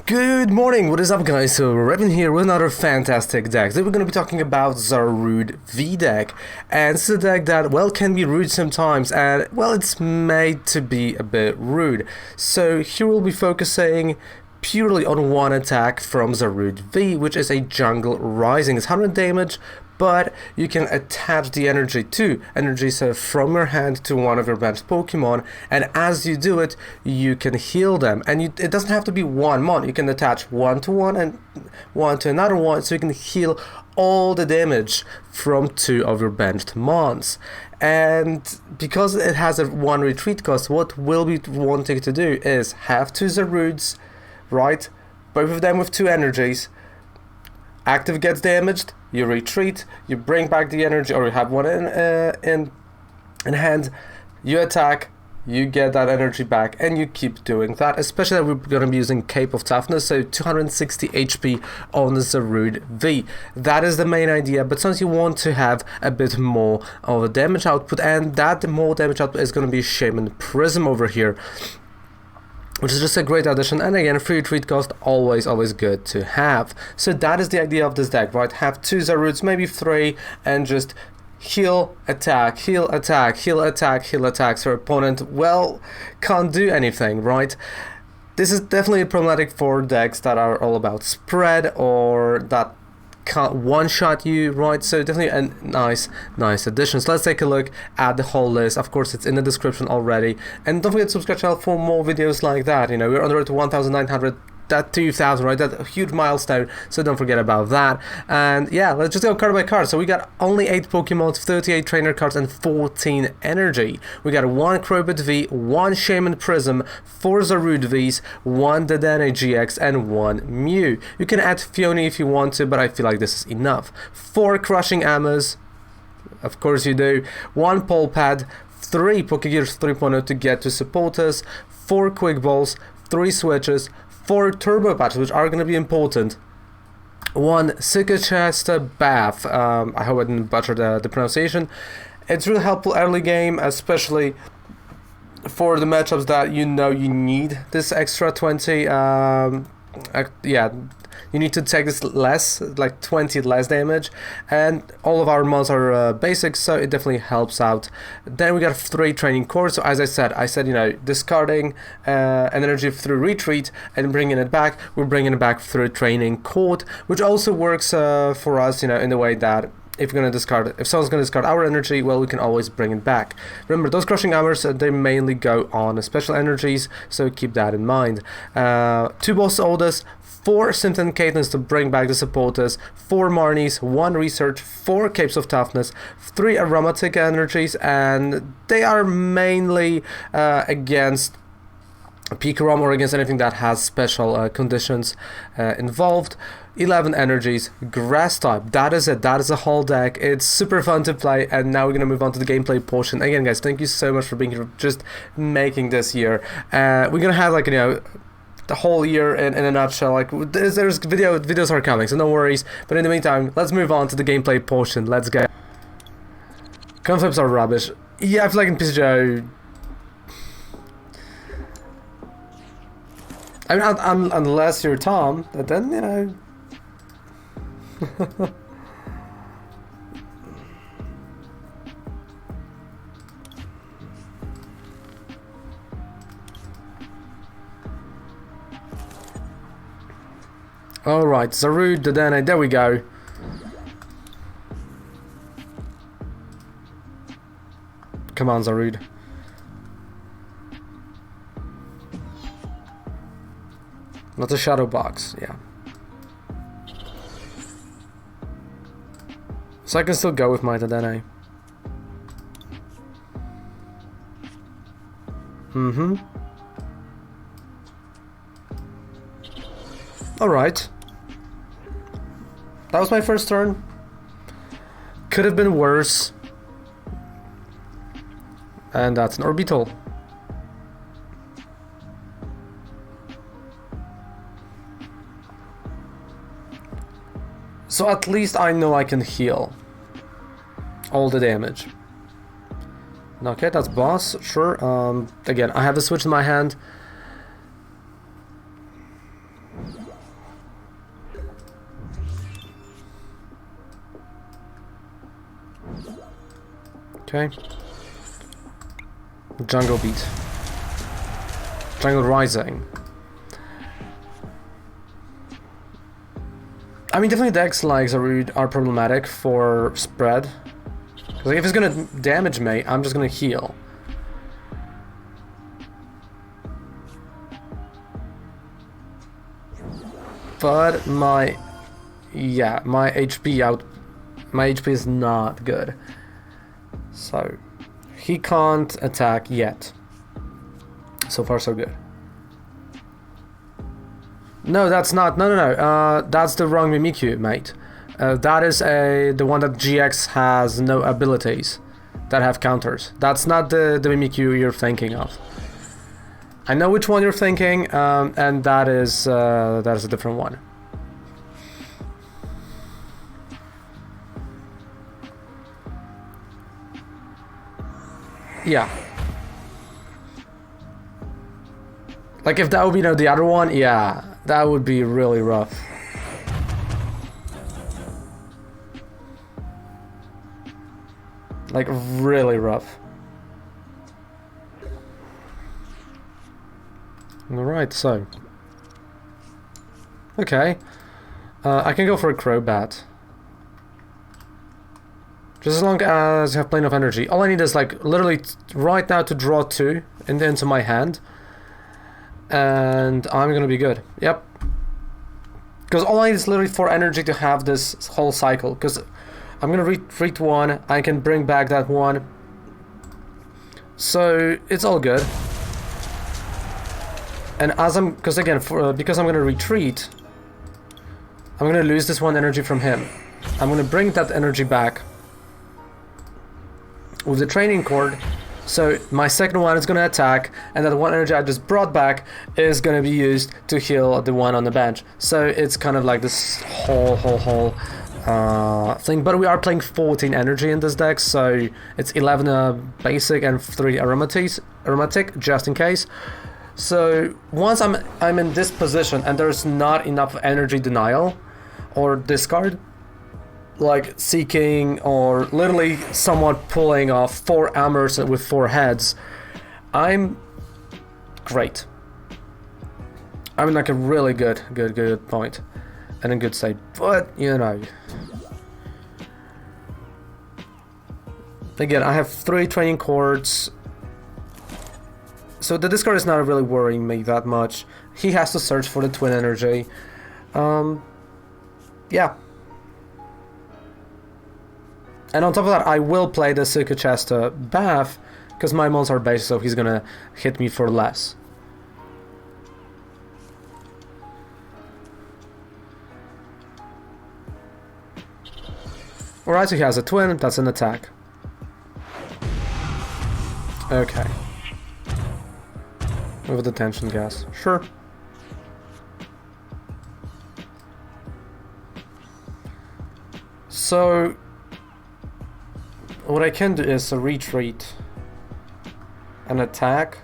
Good morning, what is up guys? So Revin here with another fantastic deck. Today we're going to be talking about Zarude V deck, and it's a deck that, well, can be rude sometimes, and, well, it's made to be a bit rude. So here we'll be focusing purely on one attack from Zarude V, which is a Jungle Rising. It's 100 damage, but you can attach the energy so from your hand to one of your benched Pokemon, and as you do it, you can heal them. And it doesn't have to be one mon, you can attach one to one and one to another one, so you can heal all the damage from two of your benched mons. And because it has a one retreat cost, what we'll be wanting to do is have two Zarudes, right? Both of them with two energies. Active gets damaged, you retreat, you bring back the energy, or you have one in hand, you attack, you get that energy back, and you keep doing that. Especially that we're going to be using Cape of Toughness, so 260 HP on the Zarude V. That is the main idea, but since you want to have a bit more of a damage output, and that more damage output is going to be Shaymin Prism over here, which is just a great addition, and again, free retreat cost, always good to have. So that is the idea of this deck, right? Have two Zarudes, maybe three, and just heal, attack, heal, attack, heal, attack, heal, attack, so your opponent, well, can't do anything, right? This is definitely problematic for decks that are all about spread, or that can't one-shot you, right? So definitely a nice addition. So let's take a look at the whole list. Of course, it's in the description already, and don't forget to subscribe to the channel for more videos like that. You know, we're on the road to 1,900, that 2,000, right? That's a huge milestone, so don't forget about that. And yeah, let's just go card by card. So we got only 8 Pokemon, 38 trainer cards, and 14 energy. We got 1 Crobat V, 1 Shaymin Prism, 4 Zarude Vs, 1 Dedenne-GX, and 1 Mew. You can add Fiona if you want to, but I feel like this is enough. 4 Crushing Ammos, of course you do, 1 Pal Pad, 3 Pokégears 3.0 to get to support us, 4 Quick Balls, 3 Switches, 4 Turbo Patches, which are going to be important, 1 Circhester Bath, I hope I didn't butcher the pronunciation. It's really helpful early game, especially for the matchups that you know you need this extra 20, yeah, you need to take this less, like 20 less damage, and all of our mons are basic, so it definitely helps out. Then we got 3 Training Court, so as I said, you know, discarding an energy through retreat and bringing it back, we're bringing it back through Training Court, which also works for us, you know, in the way that if someone's gonna discard our energy, well, we can always bring it back. Remember, those Crushing Hammers, they mainly go on special energies, so keep that in mind. 2 Boss Oldest, 4 Cynthia Caitlins to bring back the supporters, 4 Marnies, 1 Research, 4 Capes of Toughness, 3 Aromatic Energies, and they are mainly against Pikarom or against anything that has special conditions involved. 11 energies, grass type, that is it, that is the whole deck. It's super fun to play, and now we're gonna move on to the gameplay portion. Again guys, thank you so much for being here, just making this year. We're gonna have, like, you know, the whole year in a nutshell. Like, there's videos are coming, so no worries, but in the meantime, let's move on to the gameplay portion. Let's go. Concepts are rubbish. Yeah, I feel like in TCG, I mean, unless you're Tom, then, you know. Alright, Zarude, Dedenne, there we go. Come on, Zarude. Not a shadow box, yeah. So I can still go with my Dedenne. Alright. That was my first turn. Could have been worse. And that's an orbital. So at least I know I can heal all the damage. Okay, that's boss, sure. Again, I have the switch in my hand. Okay. Jungle Beat. Jungle Rising. I mean, definitely decks like Zarude are problematic for spread. Because if it's gonna damage me, I'm just gonna heal. But my HP is not good. So he can't attack yet. So far so good. No, that's not. No. That's the wrong Mimikyu, mate. That is the one that GX has no abilities that have counters. That's not the Mimikyu you're thinking of. I know which one you're thinking, and that is a different one. Yeah. Like if that would be the other one, yeah, that would be really rough. Like really rough. Alright, so. Okay. I can go for a Crobat. Just as long as you have plenty of energy. All I need is like literally right now to draw 2 into my hand. And I'm gonna be good. Yep. Because all I need is literally 4 energy to have this whole cycle. Because I'm gonna retreat 1. I can bring back that 1. So it's all good. And as because again, because I'm gonna retreat, I'm gonna lose this 1 energy from him. I'm gonna bring that energy back with the Training Court. So my second one is gonna attack, and that 1 energy I just brought back is gonna be used to heal the one on the bench. So it's kind of like this whole thing. But we are playing 14 energy in this deck, so it's 11 basic and 3 aromatic, just in case. So once I'm in this position and there's not enough energy denial or discard, like seeking or literally somewhat pulling off 4 Amers with 4 heads, I'm great. I'm in like a really good point and a good state. But you know, again, I have 3 training courts. So the discard is not really worrying me that much. He has to search for the twin energy. Yeah. And on top of that, I will play the Circhester Bath because my mons are basic, so he's gonna hit me for less. Alright, so he has a twin, that's an attack. Okay. With the tension gas. Sure. So what I can do is a retreat, an attack,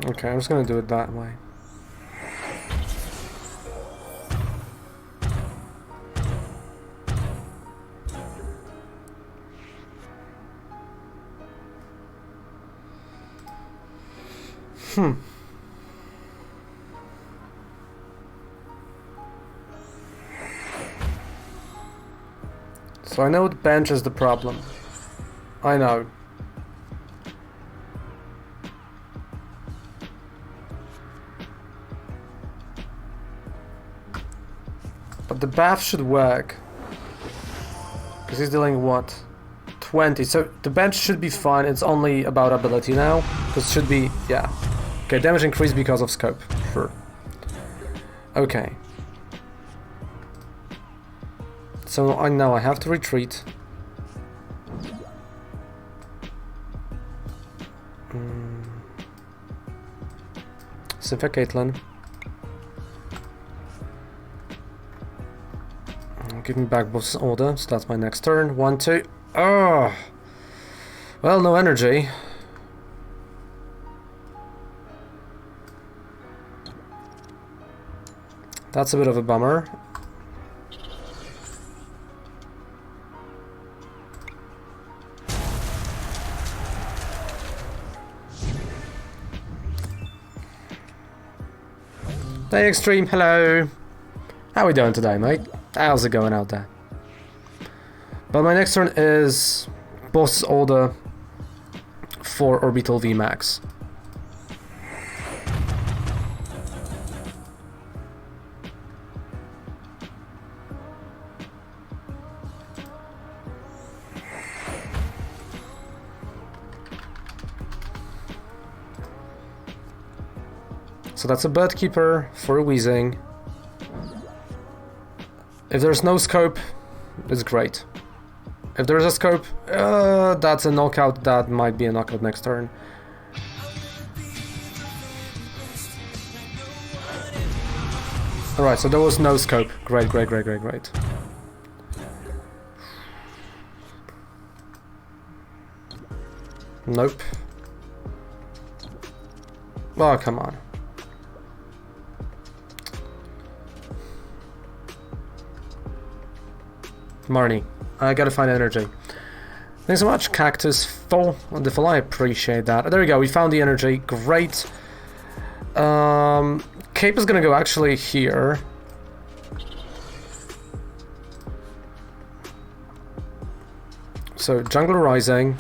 okay, I'm just gonna do it that way. So I know the bench is the problem. I know. But the bath should work. Because he's dealing what? 20. So the bench should be fine. It's only about ability now. Because it should be, yeah. Okay, damage increase because of scope. Sure. Okay. So I know I have to retreat. Cynthia Caitlin. Give me back boss order, so that's my next turn. 1, 2. Oh! Well, no energy. That's a bit of a bummer. Hey Extreme, hello! How we doing today, mate? How's it going out there? But my next turn is boss order for Orbital VMAX. So that's a Bird Keeper for a Weezing. If there's no scope, it's great. If there's a scope, that's a knockout. That might be a knockout next turn. Alright, so there was no scope. Great, great, great, great, great. Nope. Oh, come on. Marnie, I gotta find energy. Thanks so much, Cactus for the follow. I appreciate that. There we go, we found the energy. Great. Cape is gonna go actually here. So, Jungle Rising.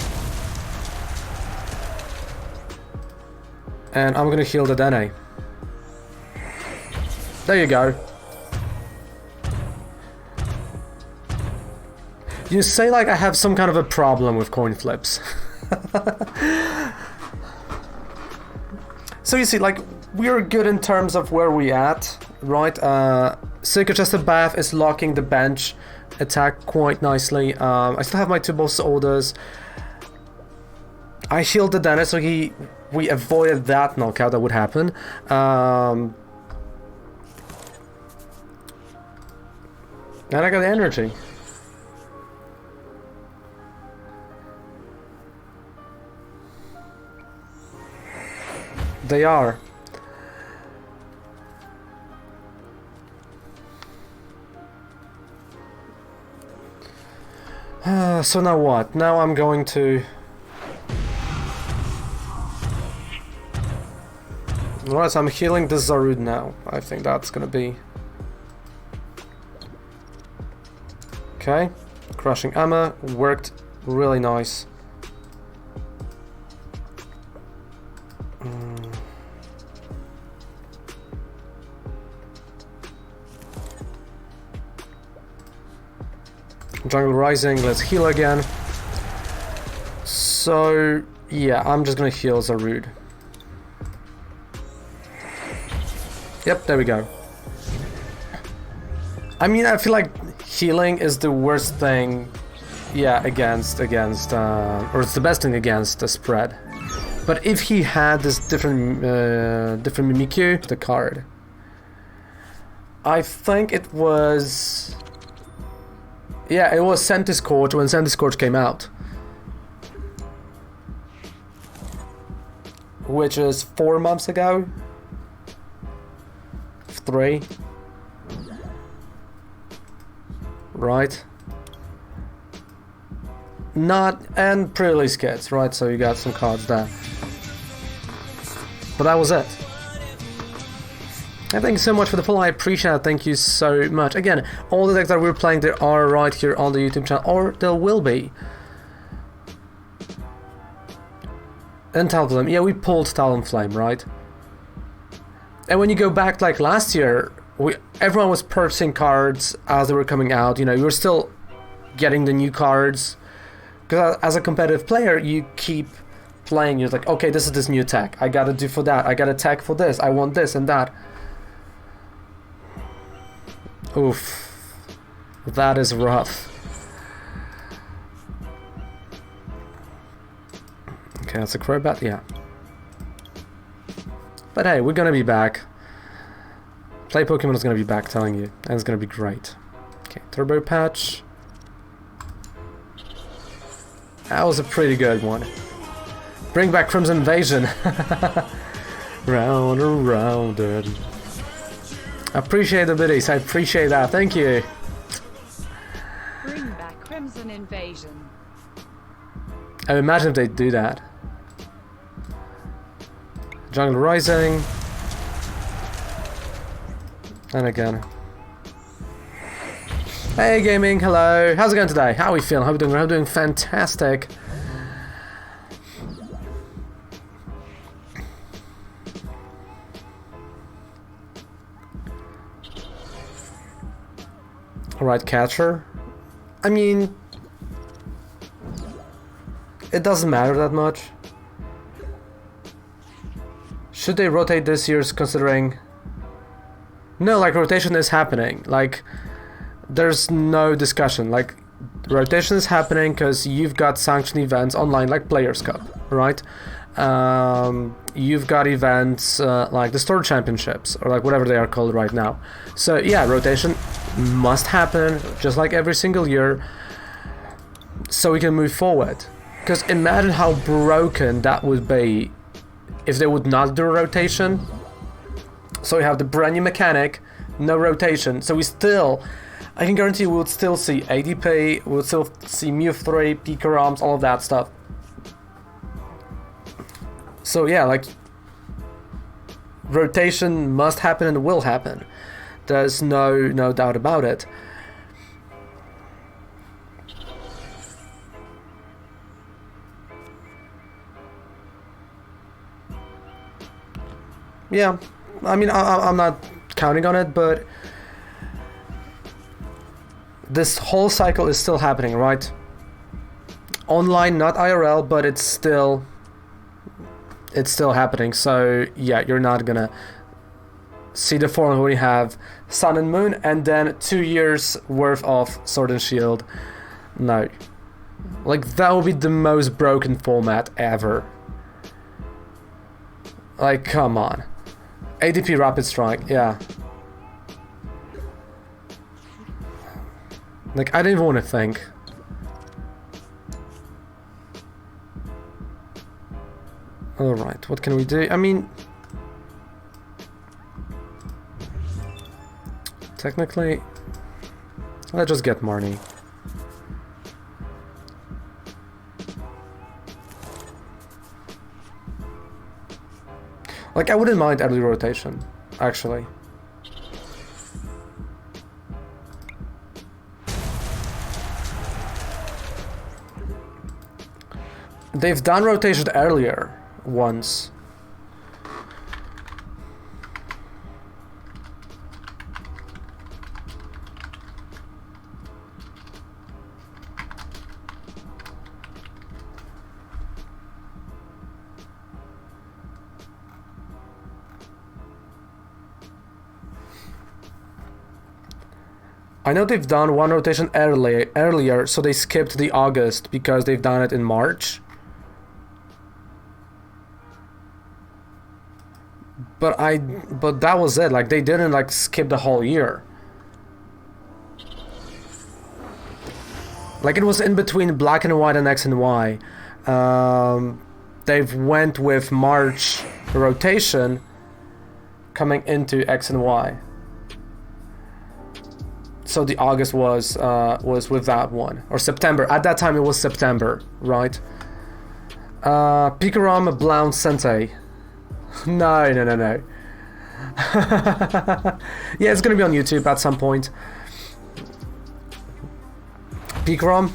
And I'm gonna heal the Dedenne. There you go. You say like I have some kind of a problem with coin flips. So you see, like, we're good in terms of where we at, right? Circhester Bath is locking the bench attack quite nicely. I still have my 2 boss orders. I healed the Dedenne, so we avoided that knockout that would happen. And I got the energy. They are. So now what? Now I'm going to... Alright, so I'm healing the Zarude now. I think that's gonna be... Okay. Crushing Ammo. Worked really nice. Jungle Rising, let's heal again. So, yeah, I'm just gonna heal Zarude. Yep, there we go. I mean, I feel like healing is the worst thing, yeah, against, or it's the best thing against the spread. But if he had this different Mimikyu, the card, I think it was... Yeah, it was Cynthia Caitlin when Cynthia Caitlin came out. Which is 4 months ago? 3? Right? Not... and pre-release kits, right? So you got some cards there. But that was it. And thank you so much for the follow, I appreciate it, thank you so much. Again, all the decks that we're playing, they are right here on the YouTube channel, or there will be. And Talonflame, yeah, we pulled Talonflame, right? And when you go back, like last year, everyone was purchasing cards as they were coming out, you know, you were still getting the new cards. Because as a competitive player, you keep playing, you're like, okay, this is this new tech, I gotta do for that, I gotta tech for this, I want this and that. Oof, that is rough. Okay, that's a Crobat, yeah. But hey, we're gonna be back. Play Pokemon is gonna be back, telling you, and it's gonna be great. Okay, Turbo Patch. That was a pretty good one. Bring back Crimson Invasion. Round and round and... I appreciate the biddies, I appreciate that, thank you. Bring back Crimson Invasion. I imagine if they do that. Jungle Rising. And again. Hey gaming, hello. How's it going today? How are we feeling? How are we doing? We're doing fantastic. Alright, catcher. I mean, it doesn't matter that much. Should they rotate this year's considering? No, like rotation is happening. Like, there's no discussion. Like, rotation is happening because you've got sanctioned events online, like Players Cup, right? You've got events like the Store Championships, or like whatever they are called right now. So yeah, rotation must happen, just like every single year, so we can move forward. Because imagine how broken that would be if they would not do a rotation. So we have the brand new mechanic, no rotation, so we still, I can guarantee we would still see ADP, we would still see Mew 3, Pikaroms, all of that stuff. So yeah, like, rotation must happen and will happen. There's no doubt about it. Yeah, I mean, I'm not counting on it, but this whole cycle is still happening, right? Online, not IRL, but it's still happening. So yeah, you're not gonna see the form when you have Sun and Moon and then 2 years worth of Sword and Shield. No, like that would be the most broken format ever. Like, come on. ADP Rapid Strike, yeah. Like, I didn't even want to think. Alright, what can we do? I mean, technically, let's just get Marnie. Like, I wouldn't mind early rotation, actually. They've done rotation earlier once. I know they've done one rotation earlier, so they skipped the August because they've done it in March. But that was it. Like, they didn't like skip the whole year. Like, it was in between Black and White and X and Y. They've went with March rotation coming into X and Y. So the August was with that one, or September. At that time it was September, right? Pikarom, Blount, Sente. No. Yeah, it's gonna be on YouTube at some point. Pikarom,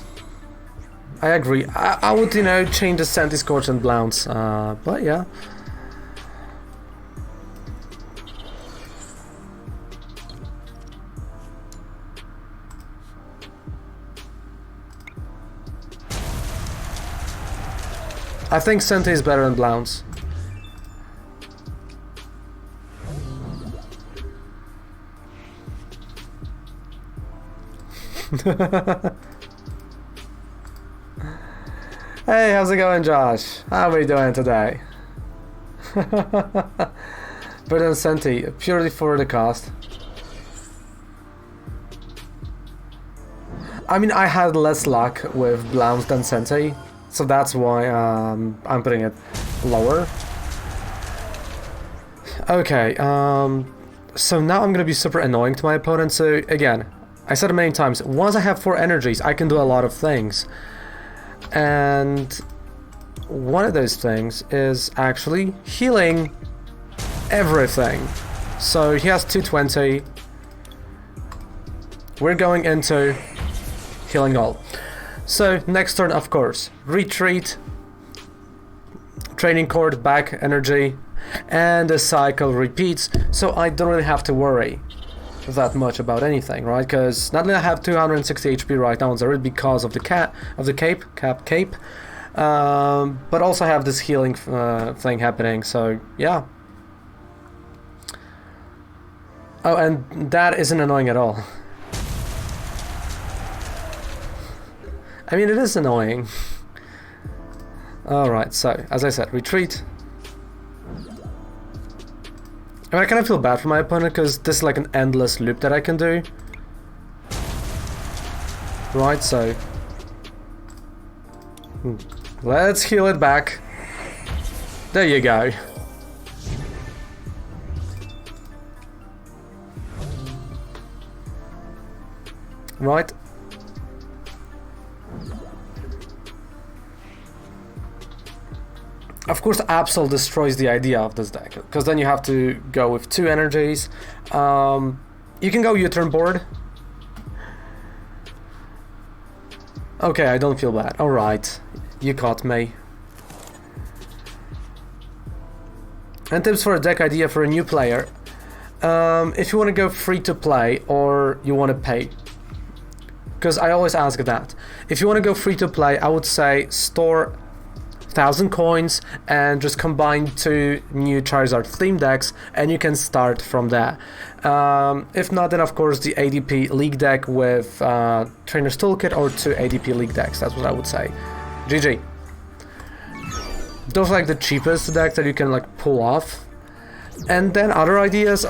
I agree. I would, change the Senti, Scorch, and Blounce. But yeah. I think Sente is better than Blounce. Hey, how's it going, Josh? How are we doing today? Better than Cynthia, purely for the cost. I mean, I had less luck with Blounce than Cynthia, so that's why I'm putting it lower. Okay, so now I'm gonna be super annoying to my opponent. So again, I said it many times, once I have 4 energies, I can do a lot of things. And one of those things is actually healing everything. So he has 220. We're going into healing all. So next turn, of course, retreat, Training Court, back energy, and the cycle repeats. So I don't really have to worry that much about anything, right? Because not only I have 260 HP right now on Zarude because of the cape, but also have this healing thing happening. So yeah. Oh, and that isn't annoying at all. I mean, it is annoying. Alright, so, as I said, retreat. And I kind of feel bad for my opponent, because this is like an endless loop that I can do. Right, so... let's heal it back. There you go. Right. Of course, Absol destroys the idea of this deck, because then you have to go with 2 energies. You can go U-turn board. Okay, I don't feel bad. Alright, you caught me. And tips for a deck idea for a new player. If you want to go free to play or you want to pay. Because I always ask that. If you want to go free to play, I would say store 1,000 coins and just combine 2 new Charizard theme decks, and you can start from there. If not, then of course the ADP League deck with Trainer's Toolkit, or 2 ADP League decks. That's what I would say. GG. Those are like the cheapest decks that you can like pull off. And then other ideas,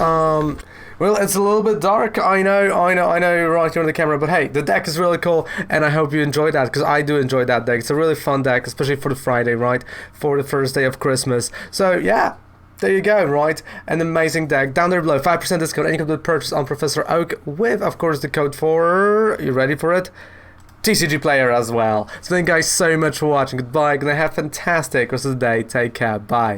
well, it's a little bit dark, I know, right here on the camera, but hey, the deck is really cool, and I hope you enjoy that, because I do enjoy that deck. It's a really fun deck, especially for the Friday, right, for the first day of Christmas. So yeah, there you go, right, an amazing deck. Down there below, 5% discount, any complete purchase on Professor Oak, with, of course, the code for, you ready for it? TCG player as well. So thank you guys so much for watching. Goodbye, gonna have a fantastic rest of the day. Take care, bye.